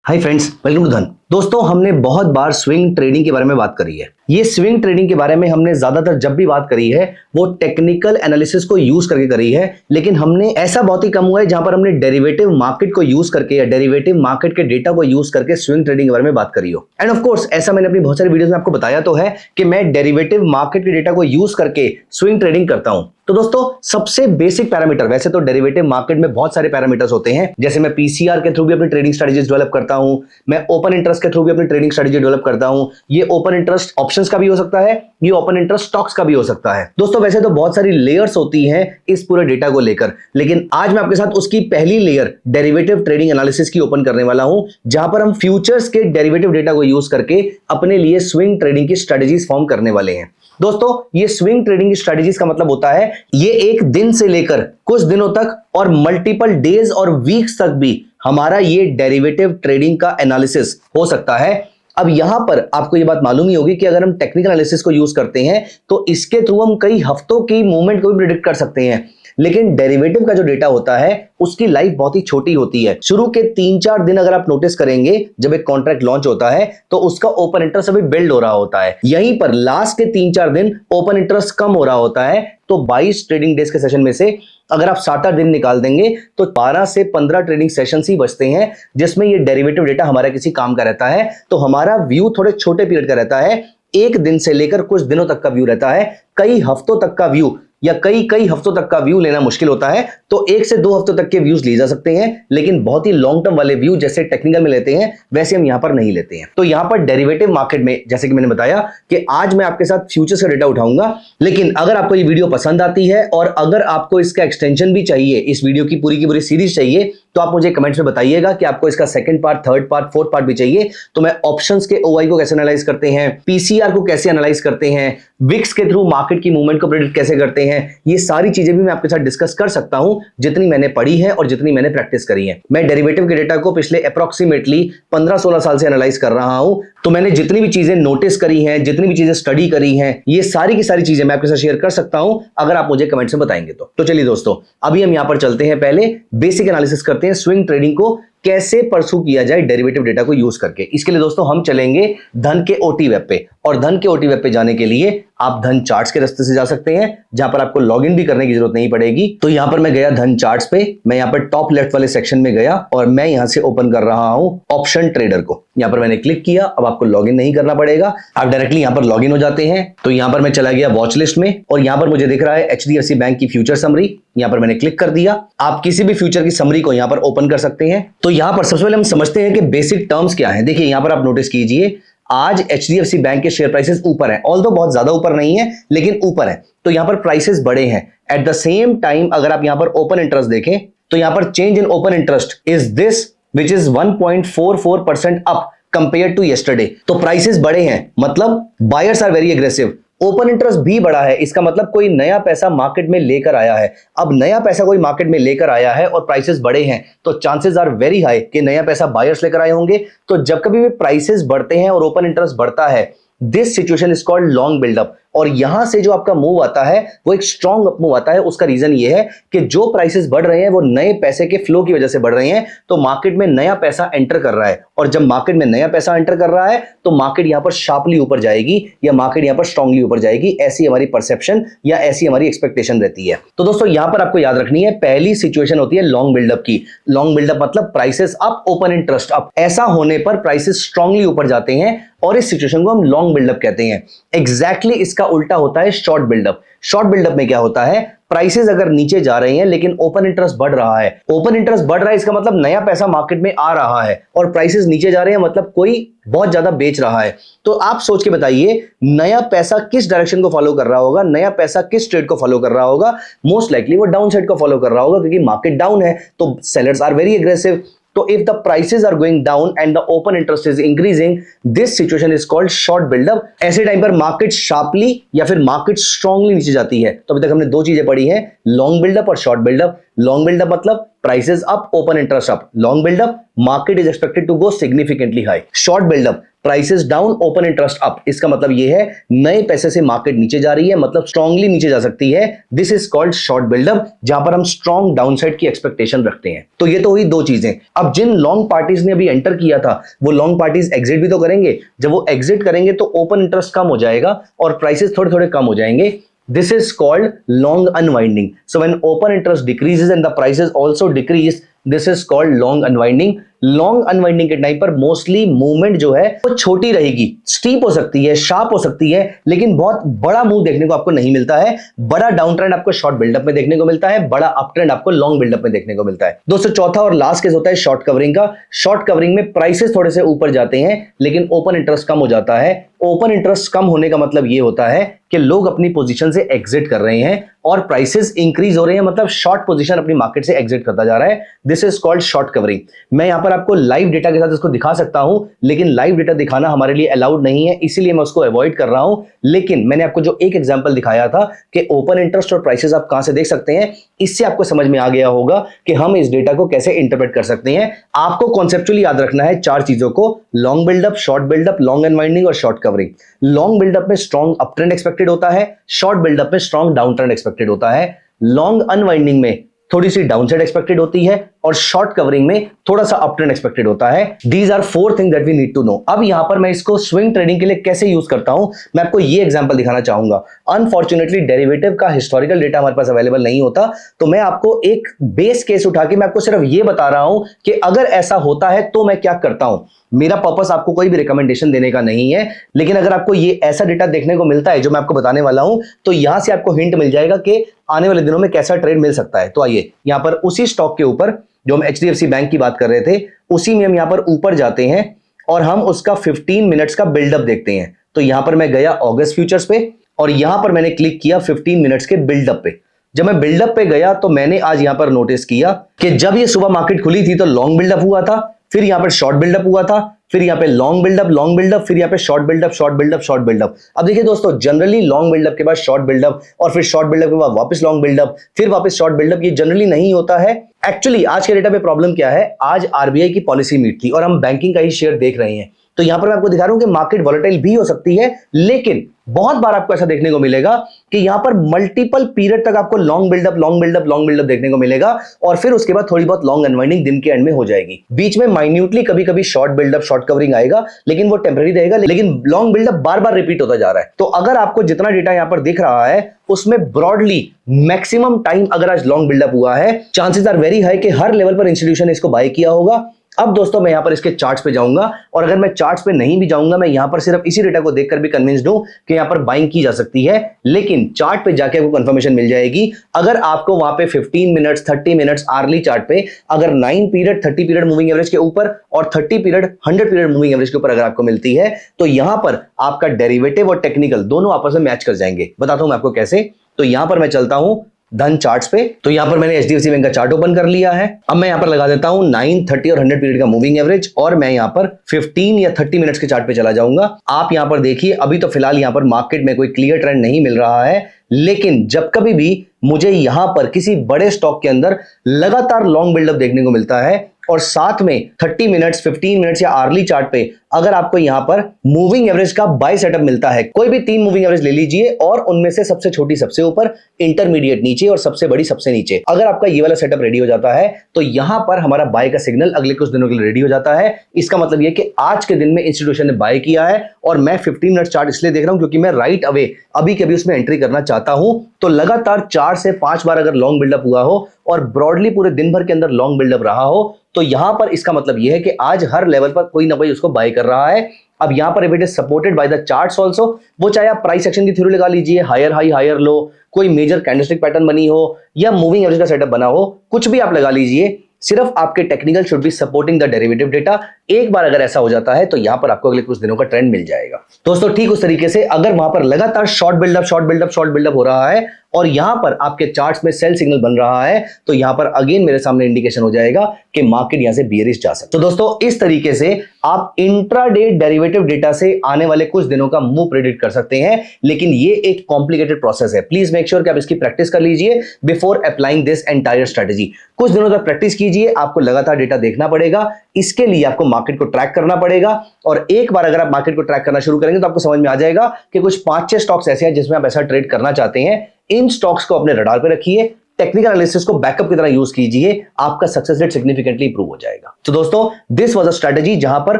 Hi friends, welcome to धन। दोस्तों, हमने बहुत बार स्विंग ट्रेडिंग के बारे में बात करी है। ये स्विंग ट्रेडिंग के बारे में हमने ज्यादातर जब भी बात करी है वो टेक्निकल एनालिसिस को यूज करके करी है, लेकिन हमने ऐसा बहुत ही कम हुआ है जहां पर हमने डेरिवेटिव मार्केट को यूज करके या डेरिवेटिव मार्केट के डेटा को यूज करके स्विंग ट्रेडिंग के बारे में बात करी हो। एंड ऑफ कोर्स ऐसा मैंने अपनी बहुत सारी वीडियोस में आपको बताया तो है कि मैं डेरिवेटिव मार्केट के डेटा को यूज करके स्विंग ट्रेडिंग करता हूं। तो दोस्तों, सबसे बेसिक पैरामीटर, वैसे तो डेरिवेटिव मार्केट में बहुत सारे पैरामीटर्स होते हैं, जैसे मैं पीसीआर के थ्रू भी अपनी ट्रेडिंग स्ट्रेटजीज डेवलप करता हूं, मैं ओपन इंटरेस्ट के थ्रू भी अपनी ट्रेडिंग स्ट्रेटजी डेवलप करता हूं। ये ओपन इंटरेस्ट ऑप्शंस का भी हो सकता है, ये ओपन इंटरेस्ट स्टॉक्स का भी हो सकता है। दोस्तों, वैसे तो बहुत सारी लेयर्स होती हैं इस पूरे डेटा को लेकर, लेकिन आज मैं आपके साथ उसकी पहली लेयर डेरिवेटिव ट्रेडिंग एनालिसिस की ओपन करने वाला हूं, जहां पर हम फ्यूचर्स के डेरिवेटिव डेटा को यूज करके अपने लिए स्विंग ट्रेडिंग की स्ट्रेटजीज फॉर्म करने वाले हैं। दोस्तों, ये स्विंग ट्रेडिंग की स्ट्रेटजीज का मतलब होता है ये एक दिन से लेकर कुछ दिनों तक और मल्टीपल डेज और वीक्स तक भी हमारा ये डेरिवेटिव ट्रेडिंग का एनालिसिस हो सकता है। अब यहां पर आपको ये बात मालूम ही होगी कि अगर हम टेक्निकल एनालिसिस को यूज करते हैं तो इसके थ्रू हम कई हफ्तों की मूवमेंट को भी प्रिडिक्ट कर सकते हैं, लेकिन डेरिवेटिव का जो डेटा होता है उसकी लाइफ बहुत ही छोटी होती है। शुरू के 3-4 दिन अगर आप नोटिस करेंगे, जब एक कॉन्ट्रैक्ट लॉन्च होता है तो उसका ओपन इंटरेस्ट अभी बिल्ड हो रहा होता है। यहीं पर लास्ट के 3-4 दिन ओपन इंटरेस्ट कम हो रहा होता है। तो 22 ट्रेडिंग डेज के सेशन में से अगर आप 7-8 दिन निकाल देंगे तो 12 से 15 ट्रेडिंग सेशंस ही बचते हैं जिसमें ये डेरिवेटिव डेटा हमारा किसी काम का रहता है। तो हमारा व्यू थोड़े छोटे पीरियड का रहता है, एक दिन से लेकर कुछ दिनों तक का व्यू रहता है। कई हफ्तों तक का व्यू या कई हफ्तों तक का व्यू लेना मुश्किल होता है, तो 1 से 2 हफ्तों तक के व्यूज लिए जा सकते हैं, लेकिन बहुत ही लॉन्ग टर्म वाले व्यू जैसे टेक्निकल में लेते हैं वैसे हम यहां पर नहीं लेते हैं। तो यहां पर डेरिवेटिव मार्केट में, जैसे कि मैंने बताया कि आज मैं आपके साथ फ्यूचर्स का डेटा उठाऊंगा, लेकिन अगर आपको ये वीडियो पसंद आती है और अगर आपको इसका एक्सटेंशन भी चाहिए, इस वीडियो की पूरी सीरीज चाहिए, तो आप मुझे कमेंट्स में बताइएगा कि आपको इसका second part, third part, fourth part भी चाहिए। तो मैं ऑप्शंस के ओआई को कैसे एनालाइज करते हैं, पीसीआर को कैसे एनालाइज करते हैं, विक्स के थ्रू मार्केट की मूवमेंट को प्रेडिक्ट कैसे करते हैं, ये सारी चीजें भी मैं आपके साथ डिस्कस कर सकता हूं जितनी मैंने पढ़ी है और जितनी मैंने प्रैक्टिस करी है। मैं डेरिवेटिव के डेटा को पिछले अप्रोक्सीमेटली 15-16 साल से एनालाइज कर रहा हूं, तो मैंने जितनी भी चीजें नोटिस करी हैं, जितनी भी चीजें स्टडी करी हैं, ये सारी की सारी चीजें मैं आपके साथ शेयर कर सकता हूं अगर आप मुझे कमेंट्स में बताएंगे तो चलिए दोस्तों, अभी हम यहां पर चलते हैं, पहले बेसिक एनालिसिस करते हैं स्विंग ट्रेडिंग को कैसे परसू किया जाए डेरिवेटिव डेटा को यूज करके। इसके लिए दोस्तों हम चलेंगे धन के ओटी वेब पे, और धन के ओटी वेब पे जाने के लिए आप धन चार्ट्स के रास्ते से जा सकते हैं, जहां पर आपको लॉगिन भी करने की जरूरत नहीं पड़ेगी। तो यहां पर मैं गया धन चार्ट्स पे, मैं यहां पर टॉप लेफ्ट वाले सेक्शन में गया और मैं यहां से ओपन कर रहा हूं ऑप्शन ट्रेडर को। यहां पर मैंने क्लिक किया, अब आपको लॉगिन नहीं करना पड़ेगा, आप डायरेक्टली यहां पर लॉगिन हो जाते हैं। तो यहां पर मैं चला गया वॉच लिस्ट में और यहां पर मुझे दिख रहा है एचडीएफसी बैंक की फ्यूचर समरी, यहां पर मैंने क्लिक कर दिया। आप किसी भी फ्यूचर की समरी को यहां पर ओपन कर सकते हैं। तो यहां पर सबसे पहले हम समझते हैं कि बेसिक टर्म्स क्या है। देखिए यहां पर आप नोटिस कीजिए, आज एचडीएफसी बैंक के शेयर प्राइसेस ऊपर हैं, ऑल्दो बहुत ज्यादा ऊपर नहीं है लेकिन ऊपर है, तो यहां पर प्राइसेस बड़े हैं। एट द सेम टाइम अगर आप यहां पर ओपन इंटरेस्ट देखें तो यहां पर change in open interest is this which is 1.44% up compare to yesterday. तो प्राइसेस बड़े हैं, मतलब buyers are very aggressive. Open interest भी बड़ा है, इसका मतलब कोई नया पैसा मार्केट में लेकर आया है। अब नया पैसा कोई मार्केट में लेकर आया है और प्राइसेस बड़े हैं, तो चांसेस आर वेरी हाई कि नया पैसा बायर्स लेकर आए होंगे। तो जब कभी भी प्राइसेस बढ़ते हैं और ओपन इंटरेस्ट बढ़ता है, this situation is called long buildup. और यहां से जो आपका मूव आता है वो एक स्ट्रॉन्ग अप मूव आता है। उसका रीजन ये है कि जो प्राइसेस बढ़ रहे हैं वो नए पैसे के फ्लो की वजह से बढ़ रहे हैं, तो मार्केट में नया पैसा एंटर कर रहा है, और जब मार्केट में नया पैसा एंटर कर रहा है तो मार्केट यहां पर शार्पली ऊपर जाएगी या मार्केट यहां पर स्ट्रांगली ऊपर जाएगी, ऐसी हमारी परसेप्शन या ऐसी हमारी एक्सपेक्टेशन रहती है। तो दोस्तों यहां पर आपको याद रखनी है, पहली सिचुएशन होती है लॉन्ग बिल्डअप की। लॉन्ग बिल्डअप मतलब prices up, open interest up. ऐसा होने पर प्राइसेस स्ट्रांगली ऊपर जाते हैं और इस सिचुएशन को हम लॉन्ग बिल्डअप कहते हैं। एग्जैक्टली इसका उल्टा होता है शॉर्ट बिल्डअप। शॉर्ट बिल्डअप में क्या होता है, प्राइसेस अगर नीचे जा रहे हैं लेकिन ओपन इंटरेस्ट बढ़ रहा है, ओपन इंटरेस्ट बढ़ रहा है इसका मतलब नया पैसा मार्केट में आ रहा है, और प्राइसेस नीचे जा रहे हैं मतलब कोई बहुत ज्यादा बेच रहा है। तो आप सोच के बताइए नया पैसा किस डायरेक्शन को फॉलो कर रहा होगा, नया पैसा किस ट्रेड को फॉलो कर रहा होगा। मोस्ट लाइकली वो डाउन साइड को फॉलो कर रहा होगा, क्योंकि मार्केट डाउन है तो sellers are very aggressive. So if the prices are going down and the open interest is increasing, this situation is called short build-up। ऐसे टाइम पर मार्केट शार्पली या फिर मार्केट स्ट्रांगली नीचे जाती है। तो अभी तक हमने दो चीजें पढ़ी हैं, लॉन्ग बिल्डअप और शॉर्ट बिल्डअप। लॉन्ग बिल्डअप मतलब prices up, open interest up. Long build up, market is expected to go significantly high. Short build up, prices down, open interest up. इसका मतलब ये है नए पैसे से मार्केट नीचे जा रही है, मतलब स्ट्रांगली नीचे जा सकती है. This is called short buildup, जहां पर हम स्ट्रॉन्ग डाउनसाइड की एक्सपेक्टेशन रखते हैं. तो ये तो हुई दो चीजें. अब जिन लॉन्ग पार्टीज ने अभी एंटर किया था वो लॉन्ग पार्टीज एग्जिट भी तो करेंगे. जब वो एग्जिट करेंगे तो ओपन इंटरेस्ट कम हो जाएगा और प्राइसेस थोड़े थोड़े कम हो जाएंगे. This is called long unwinding. So when open interest decreases and the prices also decrease, this is called long unwinding. Long unwinding के टाइम पर मोस्टली मूवमेंट जो है वो छोटी रहेगी, स्टीप हो सकती है, शार्प हो सकती है, लेकिन बहुत बड़ा मूव देखने को आपको नहीं मिलता है. बड़ा डाउन ट्रेंड आपको शॉर्ट बिल्डअप में देखने को मिलता है, बड़ा अप ट्रेंड आपको लॉन्ग बिल्डअप में देखने को मिलता है. दोस्तों चौथा और लास्ट केस होता है शॉर्ट कवरिंग का. शॉर्ट कवरिंग में प्राइसेस थोड़े से ऊपर जाते हैं लेकिन ओपन इंटरेस्ट कम हो जाता है. ओपन इंटरेस्ट कम होने का मतलब ये होता है कि लोग अपनी पोजीशन से एग्जिट कर रहे हैं और प्राइसेस इंक्रीज हो रहे हैं, मतलब शॉर्ट पोजीशन अपनी मार्केट से एग्जिट करता जा रहा है. This is called short covering. मैं यहां पर आपको लाइव डेटा के साथ इसको दिखा सकता हूं, लेकिन लाइव डेटा दिखाना हमारे लिए अलाउड नहीं है, इसीलिए मैं उसको अवॉइड कर रहा हूं. लेकिन मैंने आपको जो एक एग्जांपल दिखाया था कि ओपन इंटरेस्ट और प्राइसेस आप कहां से देख सकते हैं, इससे आपको समझ में आ गया होगा कि हम इस डेटा को कैसे इंटरप्रेट कर सकते हैं. आपको कॉन्सेप्चुअली याद रखना है चार चीजों को: long buildup, short buildup, long unwinding और शॉर्ट कवरिंग. लॉन्ग बिल्डअप में स्ट्रॉन्ग अप ट्रेंड एक्सपेक्टेड होता है, शॉर्ट बिल्डअप में स्ट्रॉन्ग डाउन ट्रेंड एक्सपेक्टेड होता है, लॉन्ग अनवाइंडिंग में थोड़ी सी डाउनसाइड एक्सपेक्टेड होती है और शॉर्ट कवरिंग में थोड़ा सा अप ट्रेंड एक्सपेक्टेड होता है. These are four thing that we need to know. अब यहां पर मैं इसको स्विंग ट्रेडिंग के लिए कैसे यूज करता हूं, मैं आपको ये एग्जांपल दिखाना चाहूंगा. अनफॉर्चुनेटली डेरिवेटिव का हिस्टोरिकल डेटा हमारे पास अवेलेबल नहीं होता, तो मैं आपको एक बेस केस उठा के मैं आपको सिर्फ ये बता रहा हूं कि अगर ऐसा होता है तो मैं क्या करता हूं. मेरा पर्पस आपको कोई भी रिकमेंडेशन देने का नहीं है, लेकिन अगर आपको ये ऐसा डेटा देखने को मिलता है जो मैं आपको बताने वाला हूं, तो यहां से आपको हिंट मिल जाएगा कि आने वाले दिनों में कैसा ट्रेड मिल सकता है. तो आइए यहां पर उसी स्टॉक के ऊपर जो हम HDFC बैंक की बात कर रहे थे, उसी में हम यहां पर ऊपर जाते हैं और हम उसका 15 मिनट्स का बिल्डअप देखते हैं. तो यहां पर मैं गया ऑगस्ट फ्यूचर्स पे और यहां पर मैंने क्लिक किया 15 मिनट्स के बिल्डअप पे. जब मैं बिल्डअप पे गया तो मैंने आज यहां पर नोटिस किया कि जब ये सुबह मार्केट खुली थी तो लॉन्ग बिल्डअप हुआ था, फिर यहां पर शॉर्ट बिल्डअप हुआ था, फिर यहां पे लॉन्ग बिल्डअप, फिर यहां पे शॉर्ट बिल्डअप. अब देखिए दोस्तों, जनरली लॉन्ग बिल्डअप के बाद शॉर्ट बिल्डअप और फिर शॉर्ट बिल्डअप के बाद वापस लॉन्ग बिल्डअप, फिर वापस शॉर्ट बिल्डअप, ये जनरली नहीं होता है. एक्चुअली आज के डेटा पे प्रॉब्लम क्या है, आज RBI की पॉलिसी मीट थी और हम बैंकिंग का ही शेयर देख रहे हैं. तो यहां पर मैं आपको दिखा रहा हूं कि मार्केट वॉलेटाइल भी हो सकती है, लेकिन बहुत बार आपको ऐसा देखने को मिलेगा कि यहां पर मल्टीपल पीरियड तक आपको लॉन्ग बिल्डअप देखने को मिलेगा और फिर उसके बाद थोड़ी बहुत लॉन्ग अनवाइंडिंग दिन के एंड में हो जाएगी. बीच में माइन्यूटली कभी कभी शॉर्ट बिल्डअप, शॉर्ट कवरिंग आएगा, लेकिन वो टेम्पररी रहेगा, लेकिन लॉन्ग बिल्डअप बार बार रिपीट होता जा रहा है. तो अगर आपको जितना डेटा यहां पर दिख रहा है उसमें ब्रॉडली मैक्सिमम टाइम अगर आज लॉन्ग बिल्डअप हुआ है, चांसेस आर वेरी हाई कि हर लेवल पर इंस्टीट्यूशन इसको बाय किया होगा. अब दोस्तों मैं यहां पर इसके चार्ट्स पे जाऊंगा और अगर मैं चार्ट्स पे नहीं भी जाऊंगा, मैं यहां पर सिर्फ इसी डेटा को देखकर भी कन्विंस्ड हूं कि यहां पर बाइंग की जा सकती है, लेकिन चार्ट पे जाके आपको कंफर्मेशन मिल जाएगी. अगर आपको वहां पे 15 मिनट्स, 30 मिनट्स आर्ली चार्ट पे अगर 9 पीरियड, 30 पीरियड मूविंग एवरेज के ऊपर और 30 पीरियड, 100 पीरियड मूविंग एवरेज के ऊपर अगर आपको मिलती है, तो यहां पर आपका डेरिवेटिव और टेक्निकल दोनों आपस में मैच कर जाएंगे. बताता हूं मैं आपको कैसे. तो यहां पर मैं चलता हूं धन चार्ट्स पे. तो यहां पर मैंने HDFC बैंक का चार्ट ओपन कर लिया है. अब मैं यहां पर लगा देता हूं 9, 30 और 100 पीरियड का मूविंग एवरेज और मैं यहां पर 15 या 30 मिनट्स के चार्ट पे चला जाऊंगा. आप यहां पर देखिए, अभी तो फिलहाल यहां पर मार्केट में कोई क्लियर ट्रेंड नहीं मिल रहा है, लेकिन जब कभी भी मुझे यहां पर किसी बड़े स्टॉक के अंदर लगातार लॉन्ग बिल्डअप देखने को मिलता है और साथ में 30 मिनट्स, 15 मिनट्स या आर्ली चार्ट पे अगर आपको यहां पर मूविंग एवरेज का बाय सेटअप मिलता है, कोई भी 3 मूविंग एवरेज ले लीजिए और उनमें से सबसे छोटी सबसे ऊपर, इंटरमीडिएट नीचे और सबसे बड़ी सबसे नीचे, अगर आपका ये वाला सेटअप रेडी हो जाता है तो यहां पर हमारा बाय का सिग्नल अगले कुछ दिनों के लिए रेडी हो जाता है. इसका मतलब यह कि आज के दिन में इंस्टीट्यूशन ने बाय किया है और मैं 15 मिनट चार्ट इसलिए देख रहा हूं क्योंकि मैं राइट अवे अभी के अभी उसमें एंट्री करना चाहता हूं. तो लगातार 4 से 5 बार अगर लॉन्ग बिल्डअप हुआ हो और ब्रॉडली पूरे दिन भर के अंदर लॉन्ग बिल्डअप रहा हो, तो यहां पर इसका मतलब यह है कि आज हर लेवल पर कोई ना कोई उसको बाय कर रहा है. अब यहां पर if it is supported by the charts also, वो चाहे आप प्राइस एक्शन की थ्योरी लगा लीजिए, हायर हाई हायर लो, कोई मेजर कैंडलस्टिक पैटर्न बनी हो या मूविंग एवरेज का सेटअप बना हो, कुछ भी आप लगा लीजिए, सिर्फ आपके technical should be supporting the derivative data. एक बार अगर ऐसा हो जाता है तो यहां पर आपको अगले कुछ दिनों का ट्रेंड मिल जाएगा। दोस्तों ठीक उस तरीके से अगर वहां पर लगातार शॉर्ट बिल्डअप हो रहा है और यहां पर आपके चार्ट्स में सेल सिग्नल बन रहा है तो यहां पर अगेन मेरे सामने इंडिकेशन हो जाएगा कि मार्केट यहां से बियरिश जा सकता है। तो दोस्तों इस तरीके से आप इंट्राडे डेरिवेटिव डेटा से आने वाले कुछ दिनों का मूव प्रेडिक्ट कर सकते हैं, लेकिन ये एक कॉम्प्लिकेटेड प्रोसेस है। प्लीज मेक श्योर कि आप इसकी प्रैक्टिस कर लीजिए before applying this entire strategy. कुछ दिनों तक प्रैक्टिस कीजिए, आपको लगातार डेटा देखना पड़ेगा, इसके लिए आपको मार्केट को ट्रैक करना पड़ेगा और एक बार अगर आप मार्केट को ट्रैक करना शुरू करेंगे तो आपको समझ में आ जाएगा कि कुछ 5-6 स्टॉक्स ऐसे हैं जिसमें आप ऐसा ट्रेड करना चाहते हैं। इन स्टॉक्स को अपने रडार पे रखिए, टेक्निकल एनालिसिस को बैकअप की तरह यूज कीजिए, आपका सक्सेस रेट सिग्निफिकेंटली इंप्रूव हो जाएगा। तो दोस्तों दिस वाज अ स्ट्रेटजी जहां पर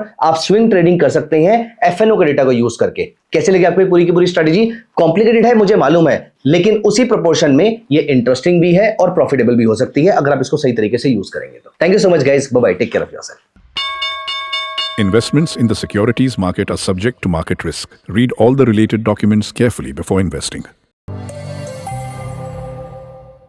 आप स्विंग ट्रेडिंग कर सकते हैं एफएनओ के डेटा को यूज करके। कैसे लगे आपको पूरी की पूरी स्ट्रेटजी? कॉम्प्लिकेटेड है मुझे मालूम है, लेकिन उसी प्रोपोर्शन में ये इंटरेस्टिंग भी है और प्रॉफिटेबल भी हो सकती है अगर आप इसको सही तरीके से यूज करेंगे तो। Thank you so much guys, bye bye, take care of yourself. Investments in the securities market are subject to market risk. Read all the related documents carefully before investing.